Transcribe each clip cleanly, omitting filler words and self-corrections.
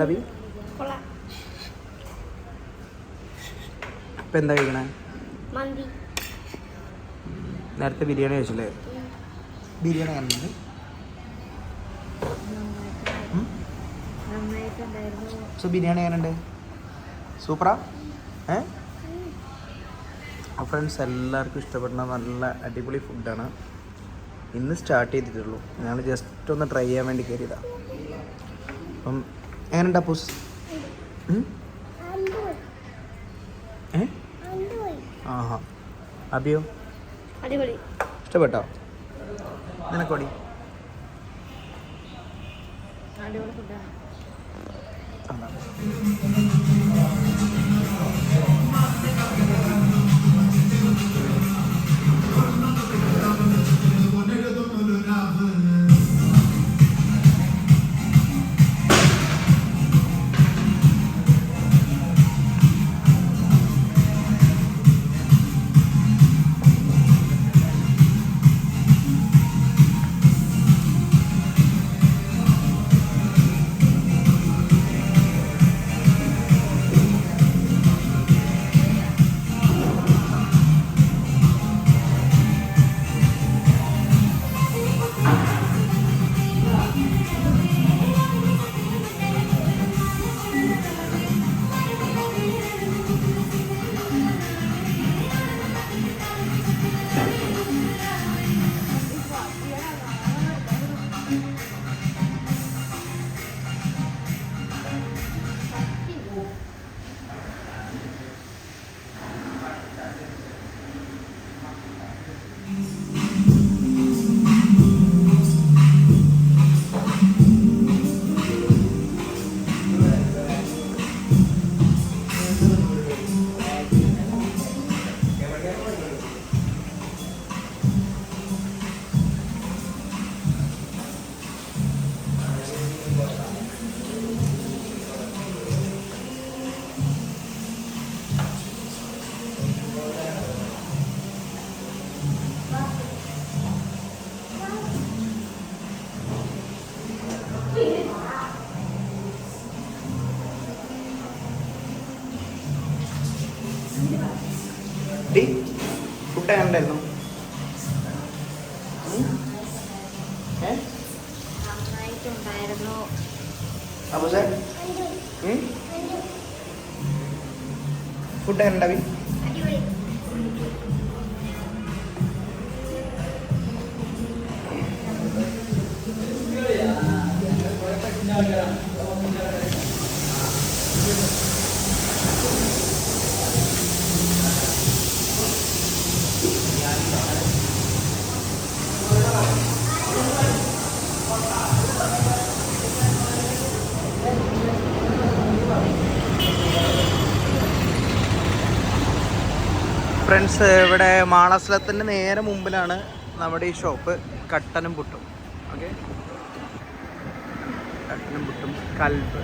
എങ്ങനെയുണ്ട് അഭി? ഇപ്പം എന്താ കഴിക്കണേ? നേരത്തെ ബിരിയാണി കഴിച്ചില്ലേ? ബിരിയാണി എങ്ങനെയുണ്ട്? സോ ബിരിയാണി എങ്ങനെയുണ്ട്? സൂപ്പറാ? ഫ്രണ്ട്സ്, എല്ലാവർക്കും ഇഷ്ടപ്പെടുന്ന നല്ല അടിപൊളി ഫുഡാണ്. ഇന്ന് സ്റ്റാർട്ട് ചെയ്തിട്ടുള്ളൂ. ഞങ്ങൾ ജസ്റ്റ് ഒന്ന് ട്രൈ ചെയ്യാൻ വേണ്ടി കയറിയതാണ്. അപ്പം എങ്ങനെയുണ്ട് അപ്പൂസ്? ആഹാ. അബിയോ? അടിപൊളി. ഇഷ്ടപ്പെട്ടോ? നിനക്കോടി? അടിപൊളി ഫുഡാണ്. ഫുഡ് എങ്ങനെയുണ്ടായിരുന്നു? നന്നായിട്ടുണ്ടായിരുന്നു. അപ്പൊ സാർ ഫുഡ് എങ്ങനെയുണ്ടാവി? ഫ്രണ്ട്സ്, ഇവിടെ മാളസ്ഥലത്തിൻ്റെ നേരെ മുമ്പിലാണ് നമ്മുടെ ഈ ഷോപ്പ്. കട്ടനും പുട്ടും. ഓക്കെ, കട്ടനും പുട്ടും, കൽബ്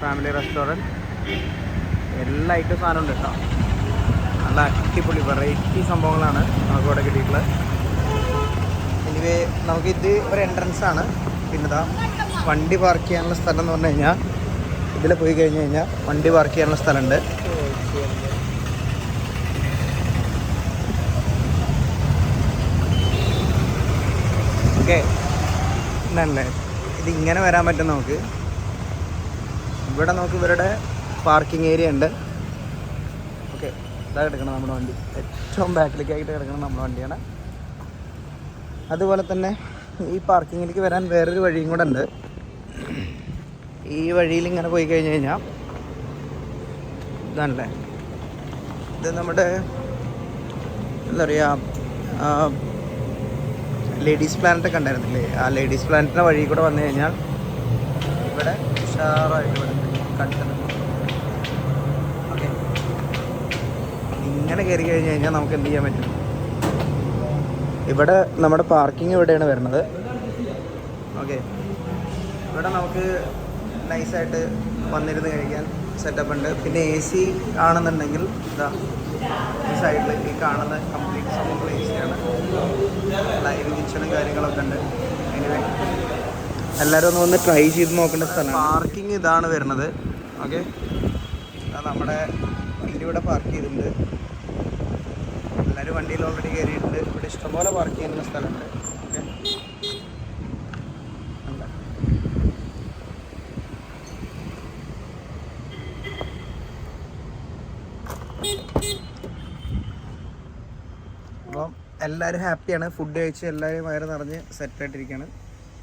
ഫാമിലി റെസ്റ്റോറൻറ്റ്. എല്ലാ ഐറ്റം സാധനം ഉണ്ട് കേട്ടോ. നല്ല അടിപൊളി വെറൈറ്റി സംഭവങ്ങളാണ് നമുക്കിവിടെ കിട്ടിയിട്ടുള്ളത്. എനിവേ, നമുക്കിത് ഒരു എൻട്രൻസ് ആണ്. പിന്നെ ഇതാ വണ്ടി പാർക്ക് ചെയ്യാനുള്ള സ്ഥലം എന്ന് പറഞ്ഞു കഴിഞ്ഞാൽ ഇതിൽ പോയി കഴിഞ്ഞ് കഴിഞ്ഞാൽ വണ്ടി പാർക്ക് ചെയ്യാനുള്ള സ്ഥലമുണ്ട്. ഓക്കെ, നല്ലേ. ഇതിങ്ങനെ വരാൻ പറ്റും നമുക്ക്. ഇവിടെ നമുക്ക് ഇവരുടെ പാർക്കിംഗ് ഏരിയ ഉണ്ട്. ഓക്കെ, ഇതാ കിടക്കണം നമ്മുടെ വണ്ടി. ഏറ്റവും ബാക്കിലേക്കായിട്ട് കിടക്കണം നമ്മുടെ വണ്ടിയാണ്. അതുപോലെ തന്നെ ഈ പാർക്കിങ്ങിലേക്ക് വരാൻ വേറൊരു വഴിയും കൂടെ ഉണ്ട്. ഈ വഴിയിൽ ഇങ്ങനെ പോയി കഴിഞ്ഞ് കഴിഞ്ഞാൽ ഇതാണല്ലേ, ഇത് നമ്മുടെ എന്താ പറയുക, ലേഡീസ് പ്ലാനറ്റൊക്കെ ഉണ്ടായിരുന്നില്ലേ, ആ ലേഡീസ് പ്ലാനറ്റിൻ്റെ വഴി കൂടെ വന്നു കഴിഞ്ഞാൽ ഇവിടെ ഉഷാറായിട്ട് ഇവിടെ കണ്ടത്. ഓക്കെ, ഇങ്ങനെ കയറി കഴിഞ്ഞ് കഴിഞ്ഞാൽ നമുക്ക് എന്ത് ചെയ്യാൻ പറ്റും? ഇവിടെ നമ്മുടെ പാർക്കിംഗ് ഇവിടെയാണ് വരുന്നത്. ഓക്കെ, ഇവിടെ നമുക്ക് നൈസായിട്ട് വന്നിരുന്ന് കഴിക്കാൻ സെറ്റപ്പ് ഉണ്ട്. പിന്നെ AC ആണെന്നുണ്ടെങ്കിൽ ഇതാ ഈ സൈഡിൽ ഈ കാണുന്ന കംപ്ലീറ്റ് സംഭവം AC ആണ്. ലൈവ് കിച്ചണും കാര്യങ്ങളൊക്കെ ഉണ്ട്. എനിവേ, എല്ലാവരും ഒന്ന് വന്ന് ട്രൈ ചെയ്ത് നോക്കേണ്ട സ്ഥലമാണ്. പാർക്കിംഗ് ഇതാണ് വരുന്നത്. ഓക്കെ, നമ്മുടെ വണ്ടി ഇവിടെ പാർക്ക് ചെയ്തിട്ടുണ്ട്. എല്ലാവരും വണ്ടിയിൽ ഓൾറെഡി കയറിയിട്ടുണ്ട്. ഇവിടെ ഇഷ്ടംപോലെ പാർക്ക് ചെയ്യുന്ന സ്ഥലമുണ്ട്. ഓക്കെ, അപ്പം എല്ലാവരും ഹാപ്പിയാണ്. ഫുഡ് കഴിച്ച് എല്ലാവരും വയറ് നിറഞ്ഞ് സെറ്റായിട്ടിരിക്കുകയാണ്.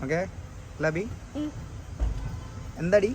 ഓക്കെ ലബി, എന്താടി?